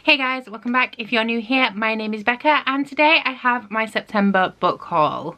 Hey guys, welcome back. If you're new here, my name is Becca and today I have my September book haul.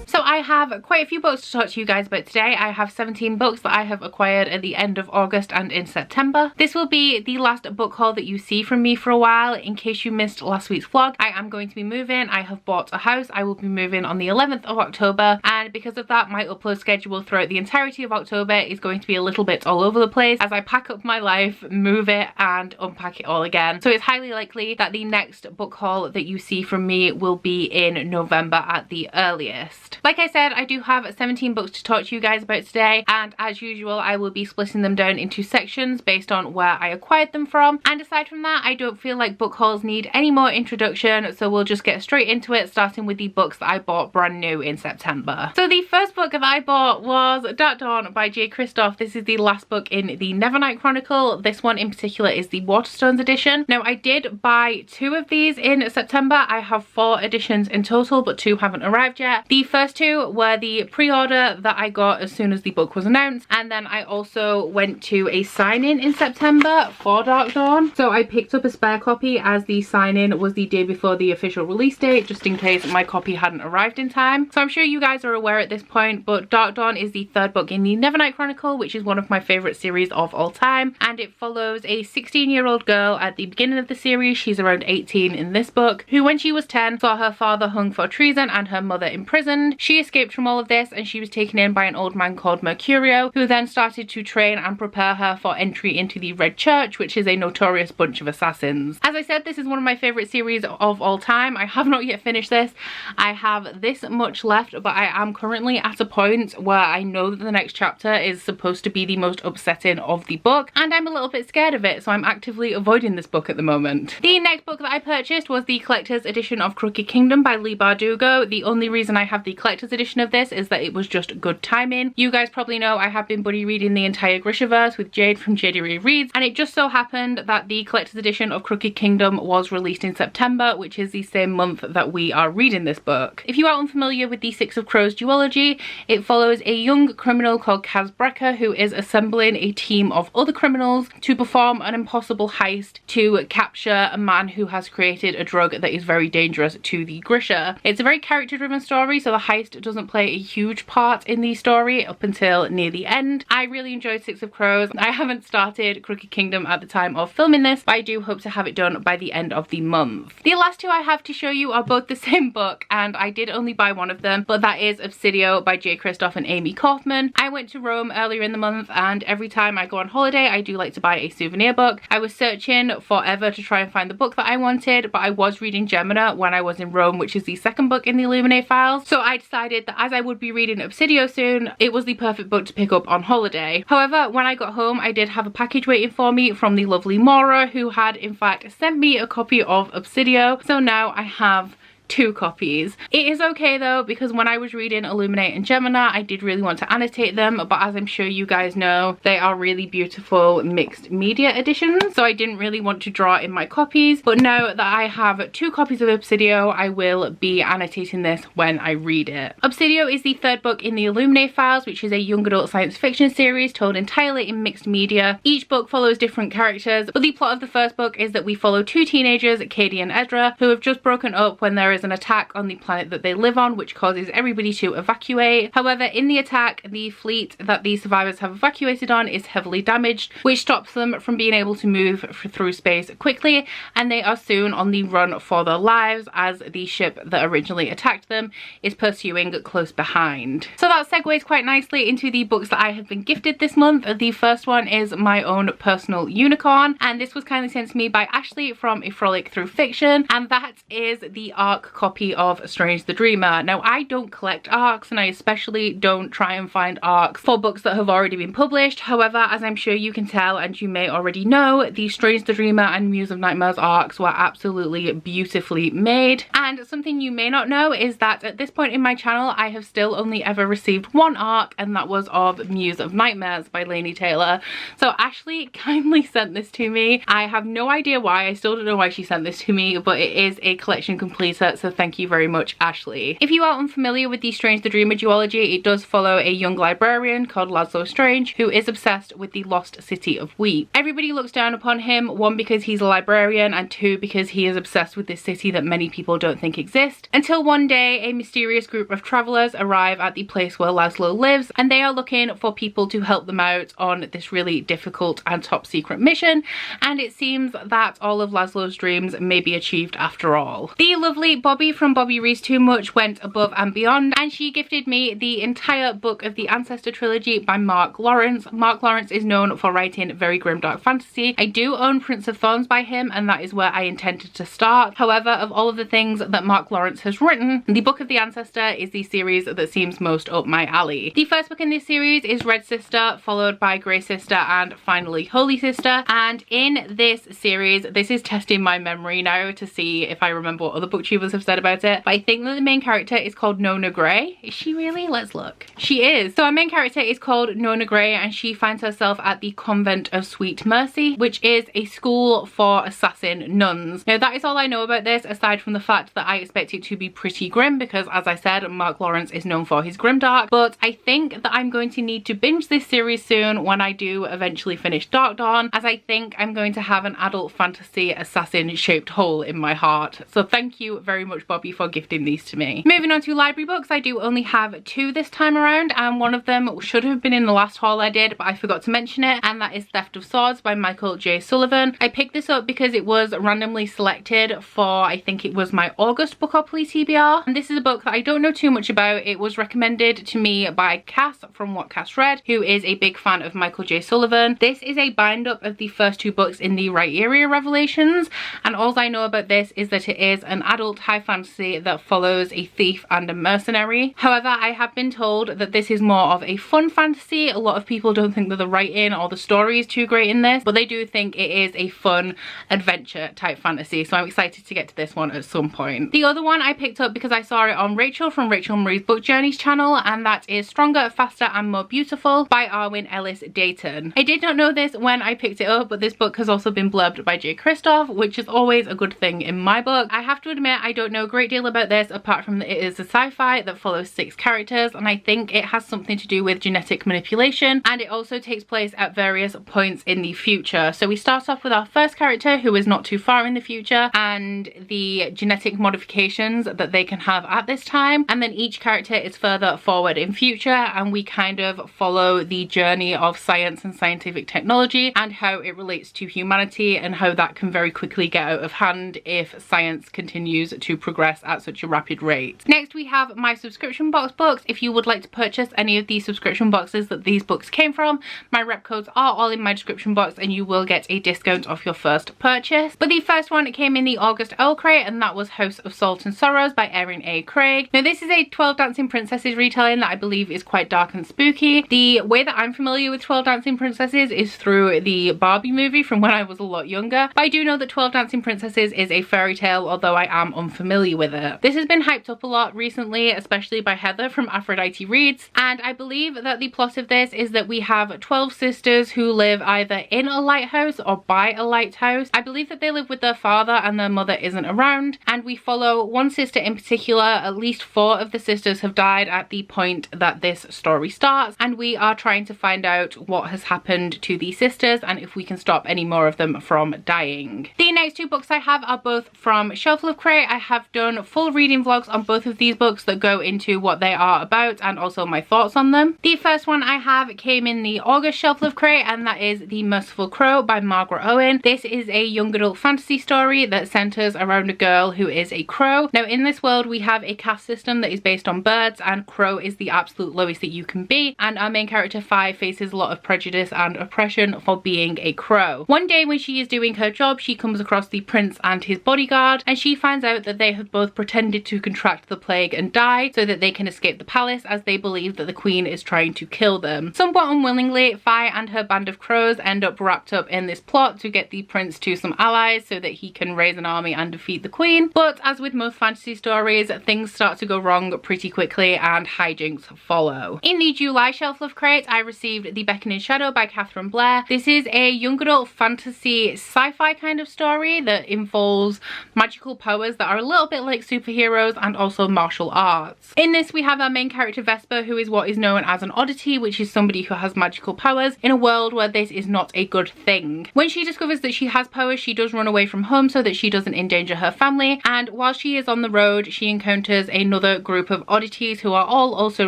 So I have quite a few books to talk to you guys about today. I have 17 books that I have acquired at the end of August and in September. This will be the last book haul that you see from me for a while. In case you missed last week's vlog, I am going to be moving. I have bought a house. I will be moving on the 11th of October, and because of that, my upload schedule throughout the entirety of October is going to be a little bit all over the place as I pack up my life, move it and unpack it all again. So it's highly likely that the next book haul that you see from me will be in November at the earliest. Like I said, I do have 17 books to talk to you guys about today, and as usual I will be splitting them down into sections based on where I acquired them from. And aside from that, I don't feel like book hauls need any more introduction, so we'll just get straight into it, starting with the books that I bought brand new in September. So the first book that I bought was Dark Dawn by J. Kristoff. This is the last book in the Nevernight Chronicle. This one in particular is the Waterstones edition. Now I did buy 2 of these in September. I have 4 editions in total, but 2 haven't arrived yet. The first 2 were the pre-order that I got as soon as the book was announced, and then I also went to a sign-in in September for Dark Dawn. So I picked up a spare copy as the sign-in was the day before the official release date, just in case my copy hadn't arrived in time. So I'm sure you guys are aware at this point, but Dark Dawn is the 3rd book in the Nevernight Chronicle, which is one of my favourite series of all time, and it follows a 16-year-old girl at the beginning of the series. She's around 18 in this book, who when she was 10 saw her father hung for treason and her mother imprisoned. She escaped from all of this and she was taken in by an old man called Mercurio, who then started to train and prepare her for entry into the Red Church, which is a notorious bunch of assassins. As I said, this is one of my favourite series of all time. I have not yet finished this. I have this much left, but I am currently at a point where I know that the next chapter is supposed to be the most upsetting of the book, and I'm a little bit scared of it, so I'm actively avoiding this book at the moment. The next book that I purchased was the collector's edition of Crooked Kingdom by Leigh Bardugo. The only reason I have the collector's edition of this is that it was just good timing. You guys probably know I have been buddy reading the entire Grishaverse with Jade from JD Rereads, and it just so happened that the collector's edition of Crooked Kingdom was released in September, which is the same month that we are reading this book. If you are unfamiliar with the Six of Crows duology, it follows a young criminal called Becca who is assembling a team of other criminals to perform an impossible heist to capture a man who has created a drug that is very dangerous to the Grisha. It's a very character-driven story, so the heist doesn't play a huge part in the story up until near the end. I really enjoyed Six of Crows. I haven't started Crooked Kingdom at the time of filming this, but I do hope to have it done by the end of the month. The last 2 I have to show you are both the same book, and I did only buy one of them, but that is Obsidio by J. Kristoff and Amy Kaufman. I went to Rome earlier in the month, and every time I go on holiday I do like to buy a souvenir book. I was searching forever to try and find the book that I wanted, but I was reading Gemina when I was in Rome, which is the 2nd book in the Illuminate files, so I decided that as I would be reading Obsidio soon, it was the perfect book to pick up on holiday. However, when I got home I did have a package waiting for me from the lovely Maura, who had in fact sent me a copy of Obsidio, so now I have 2 copies. It is okay though, because when I was reading Illuminate and Gemina I did really want to annotate them, but as I'm sure you guys know, they are really beautiful mixed media editions, so I didn't really want to draw in my copies. But now that I have 2 copies of Obsidio, I will be annotating this when I read it. Obsidio is the 3rd book in the Illuminate files, which is a young adult science fiction series told entirely in mixed media. Each book follows different characters, but the plot of the first book is that we follow 2 teenagers, Katie and Edra, who have just broken up when there is an attack on the planet that they live on, which causes everybody to evacuate. However, in the attack, the fleet that the survivors have evacuated on is heavily damaged, which stops them from being able to move through space quickly, and they are soon on the run for their lives as the ship that originally attacked them is pursuing close behind. So that segues quite nicely into the books that I have been gifted this month. The first one is my own personal unicorn, and this was kindly sent to me by Ashley from A Frolic Through Fiction, and that is the ARC copy of Strange the Dreamer. Now I don't collect ARCs, and I especially don't try and find ARCs for books that have already been published. However, as I'm sure you can tell and you may already know, the Strange the Dreamer and Muse of Nightmares ARCs were absolutely beautifully made. And something you may not know is that at this point in my channel I have still only ever received one ARC, and that was of Muse of Nightmares by Laini Taylor. So Ashley kindly sent this to me. I have no idea why. I still don't know why she sent this to me, but it is a collection completer so thank you very much, Ashley. If you are unfamiliar with the Strange the Dreamer duology, it does follow a young librarian called Laszlo Strange who is obsessed with the lost city of Weep. Everybody looks down upon him, one because he's a librarian and two because he is obsessed with this city that many people don't think exists, until one day a mysterious group of travellers arrive at the place where Laszlo lives and they are looking for people to help them out on this really difficult and top secret mission, and it seems that all of Laszlo's dreams may be achieved after all. The lovely Bobby from Bobby Reads Too Much went above and beyond, and she gifted me the entire book of the Ancestor Trilogy by Mark Lawrence. Mark Lawrence is known for writing very grimdark fantasy. I do own Prince of Thorns by him, and that is where I intended to start. However, of all of the things that Mark Lawrence has written, the Book of the Ancestor is the series that seems most up my alley. The first book in this series is Red Sister, followed by Grey Sister, and finally Holy Sister. And in this series, this is testing my memory now to see if I remember what other booktubers have said about it, but I think that the main character is called Nona Grey. Is she really? Let's look. She is. So our main character is called Nona Grey, and she finds herself at the Convent of Sweet Mercy, which is a school for assassin nuns. Now that is all I know about this, aside from the fact that I expect it to be pretty grim because, as I said, Mark Lawrence is known for his grimdark, but I think that I'm going to need to binge this series soon when I do eventually finish Dark Dawn, as I think I'm going to have an adult fantasy assassin shaped hole in my heart. So thank you very much, Bobby, for gifting these to me. Moving on to library books, I do only have two this time around, and one of them should have been in the last haul I did, but I forgot to mention it, and that is Theft of Swords by Michael J. Sullivan. I picked this up because it was randomly selected for, I think it was my August Bookopoly TBR, and this is a book that I don't know too much about. It was recommended to me by Cass from What Cass Read, who is a big fan of Michael J. Sullivan. This is a bind up of the first two books in the Right Area Revelations, and all I know about this is that it is an adult high fantasy that follows a thief and a mercenary. However, I have been told that this is more of a fun fantasy. A lot of people don't think that the writing or the story is too great in this, but they do think it is a fun adventure type fantasy, so I'm excited to get to this one at some point. The other one I picked up because I saw it on Rachel from Rachel Marie's Book Journeys channel, and that is Stronger, Faster and More Beautiful by Arwen Ellis Dayton. I did not know this when I picked it up, but this book has also been blurbed by J. Kristoff, which is always a good thing in my book. I have to admit I don't know a great deal about this apart from that it is a sci-fi that follows 6 characters, and I think it has something to do with genetic manipulation, and it also takes place at various points in the future. So we start off with our first character who is not too far in the future and the genetic modifications that they can have at this time, and then each character is further forward in future, and we kind of follow the journey of science and scientific technology and how it relates to humanity and how that can very quickly get out of hand if science continues to progress at such a rapid rate. Next we have my subscription box books. If you would like to purchase any of the subscription boxes that these books came from, my rep codes are all in my description box and you will get a discount off your first purchase. But the first one came in the August Owlcrate, and that was House of Salt and Sorrows by Erin A. Craig. Now this is a 12 Dancing Princesses retelling that I believe is quite dark and spooky. The way that I'm familiar with 12 Dancing Princesses is through the Barbie movie from when I was a lot younger, but I do know that 12 Dancing Princesses is a fairy tale, although I am unfamiliar with it. This has been hyped up a lot recently, especially by Heather from Aphrodite Reads, and I believe that the plot of this is that we have 12 sisters who live either in a lighthouse or by a lighthouse. I believe that they live with their father and their mother isn't around, and we follow one sister in particular. At least 4 of the sisters have died at the point that this story starts, and we are trying to find out what has happened to these sisters and if we can stop any more of them from dying. The next 2 books I have are both from Shelflove Crate. I have done full reading vlogs on both of these books that go into what they are about and also my thoughts on them. The first one I have came in the August Shelflove Crate, and that is The Merciful Crow by Margaret Owen. This is a young adult fantasy story that centers around a girl who is a crow. Now in this world we have a caste system that is based on birds, and crow is the absolute lowest that you can be, and our main character Fi faces a lot of prejudice and oppression for being a crow. One day when she is doing her job, she comes across the prince and his bodyguard, and she finds out that they have both pretended to contract the plague and die so that they can escape the palace, as they believe that the queen is trying to kill them. Somewhat unwillingly, Fi and her band of crows end up wrapped up in this plot to get the prince to some allies so that he can raise an army and defeat the queen. But as with most fantasy stories, things start to go wrong pretty quickly and hijinks follow. In the July Shelflove Crate, I received The Beckoning Shadow by Catherine Blair. This is a young adult fantasy sci-fi kind of story that involves magical powers that are a little bit like superheroes and also martial arts. In this we have our main character Vesper, who is what is known as an oddity, which is somebody who has magical powers in a world where this is not a good thing. When she discovers that she has powers, she does run away from home so that she doesn't endanger her family, and while she is on the road she encounters another group of oddities who are all also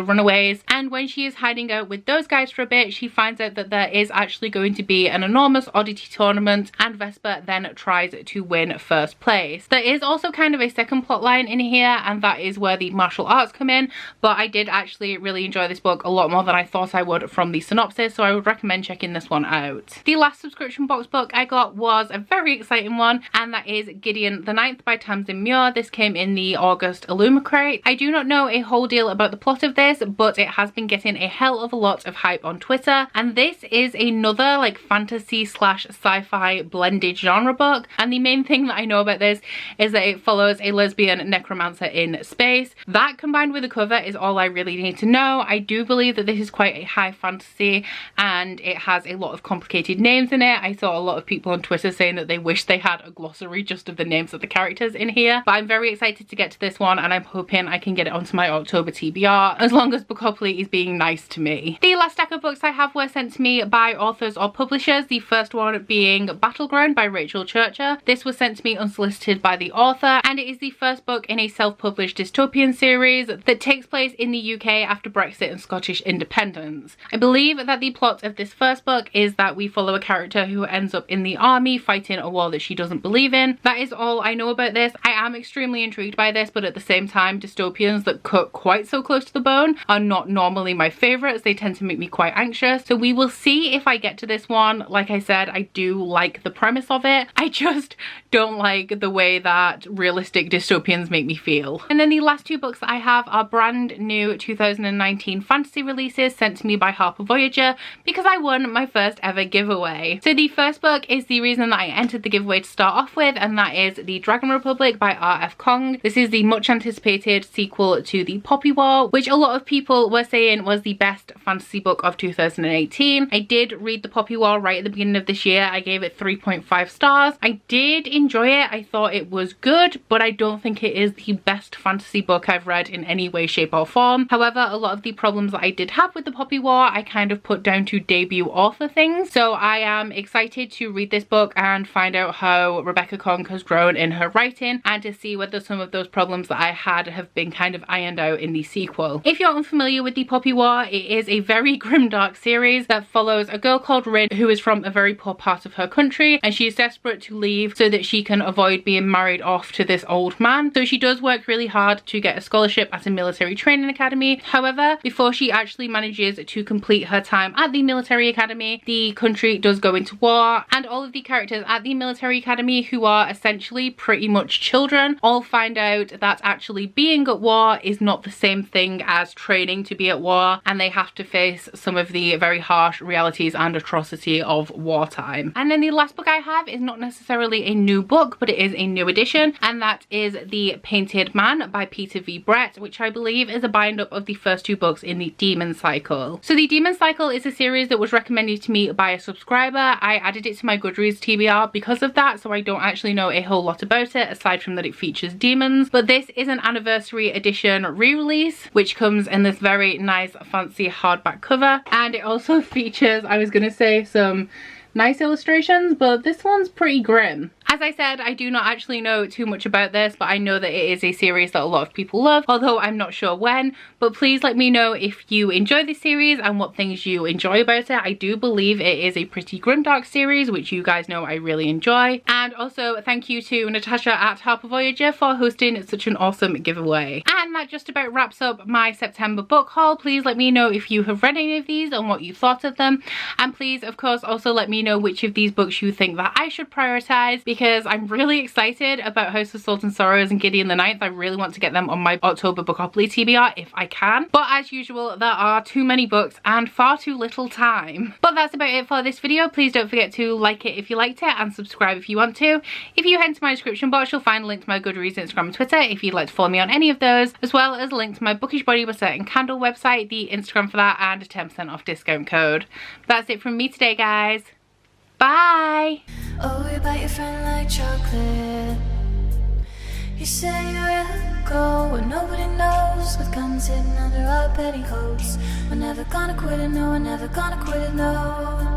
runaways, and when she is hiding out with those guys for a bit, she finds out that there is actually going to be an enormous oddity tournament, and Vesper then tries to win first place. There is also kind of a second plot line in here, and that is where the martial arts come in, but I did actually really enjoy this book a lot more than I thought I would from the synopsis, so I would recommend checking this one out. The last subscription box book I got was a very exciting one, and that is Gideon the Ninth by Tamsin Muir. This came in the August Illumicrate. I do not know a whole deal about the plot of this, but it has been getting a hell of a lot of hype on Twitter, and this is another like fantasy slash sci-fi blended genre book, and the main thing that I know about this is that it follows a lesbian necromancer in space. That combined with the cover is all I really need to know. I do believe that this is quite a high fantasy and it has a lot of complicated names in it. I saw a lot of people on Twitter saying that they wish they had a glossary just of the names of the characters in here, but I'm very excited to get to this one, and I'm hoping I can get it onto my October TBR as long as Bookopoly is being nice to me. The last stack of books I have were sent to me by authors or publishers, the first one being Battleground by Rachel Churcher. This was sent to me unsolicited by the author, and it is the first book in a self-published dystopian series that takes place in the UK after Brexit and Scottish independence. I believe that the plot of this first book is that we follow a character who ends up in the army fighting a war that she doesn't believe in. That is all I know about this. I am extremely intrigued by this, but at the same time, dystopians that cut quite so close to the bone are not normally my favourites. They tend to make me quite anxious, so we will see if I get to this one. Like I said, I do like the premise of it. I just don't like the way that realistic dystopians make me feel. And then the last two books that I have are brand new 2019 fantasy releases sent to me by Harper Voyager because I won my first ever giveaway. So the first book is the reason that I entered the giveaway to start off with, and that is The Dragon Republic by R.F. Kong. This is the much anticipated sequel to The Poppy War, which a lot of people were saying was the best fantasy book of 2018. I did read The Poppy War right at the beginning of this year. I gave it 3.5 stars. I did enjoy it. I thought it was good, but I don't think it is the best fantasy book I've read in any way, shape or form. However, a lot of the problems that I did have with The Poppy War I kind of put down to debut author things. So I am excited to read this book and find out how Rebecca Kong has grown in her writing, and to see whether some of those problems that I had have been kind of ironed out in the sequel. If you're unfamiliar with The Poppy War, it is a very grimdark series that follows a girl called Rin who is from a very poor part of her country, and she is desperate to leave so that she can avoid being married off to this old man. So she does work really hard to get a scholarship at a military training academy. However, before she actually manages to complete her time at the military academy, the country does go into war, and all of the characters at the military academy, who are essentially pretty much children, all find out that actually being at war is not the same thing as training to be at war, and they have to face some of the very harsh realities and atrocity of wartime. And then the last book I have is not necessarily a new book, but it is a new edition, and that is The Painted Man by Peter V. Brett, which I believe is a bind up of the first two books in the Demon Cycle. So the Demon Cycle is a series that was recommended to me by a subscriber. I added it to my Goodreads TBR because of that, so I don't actually know a whole lot about it aside from that it features demons. But this is an anniversary edition re-release, which comes in this very nice fancy hardback cover, and it also features, I was gonna say, some nice illustrations, but this one's pretty grim. As I said, I do not actually know too much about this, but I know that it is a series that a lot of people love, although I'm not sure when. But please let me know if you enjoy this series and what things you enjoy about it. I do believe it is a pretty grimdark series, which you guys know I really enjoy. And also thank you to Natasha at Harper Voyager for hosting such an awesome giveaway. And that just about wraps up my September book haul. Please let me know if you have read any of these and what you thought of them. And please, of course, also let me know which of these books you think that I should prioritize, because I'm really excited about House of Salt and Sorrows and Gideon the Ninth. I really want to get them on my October Bookopoly TBR if I can. But as usual, there are too many books and far too little time. But that's about it for this video. Please don't forget to like it if you liked it and subscribe if you want to. If you head to my description box, you'll find a link to my Goodreads, Instagram and Twitter if you'd like to follow me on any of those, as well as a link to my Bookish body butter and candle website, the Instagram for that, and a 10% off discount code. That's it from me today, guys. Bye! Oh, you bite your friend like chocolate. You say you're a go, and nobody knows, with guns hidden under our petticoats. We're never gonna quit it, no, we're never gonna quit it, no.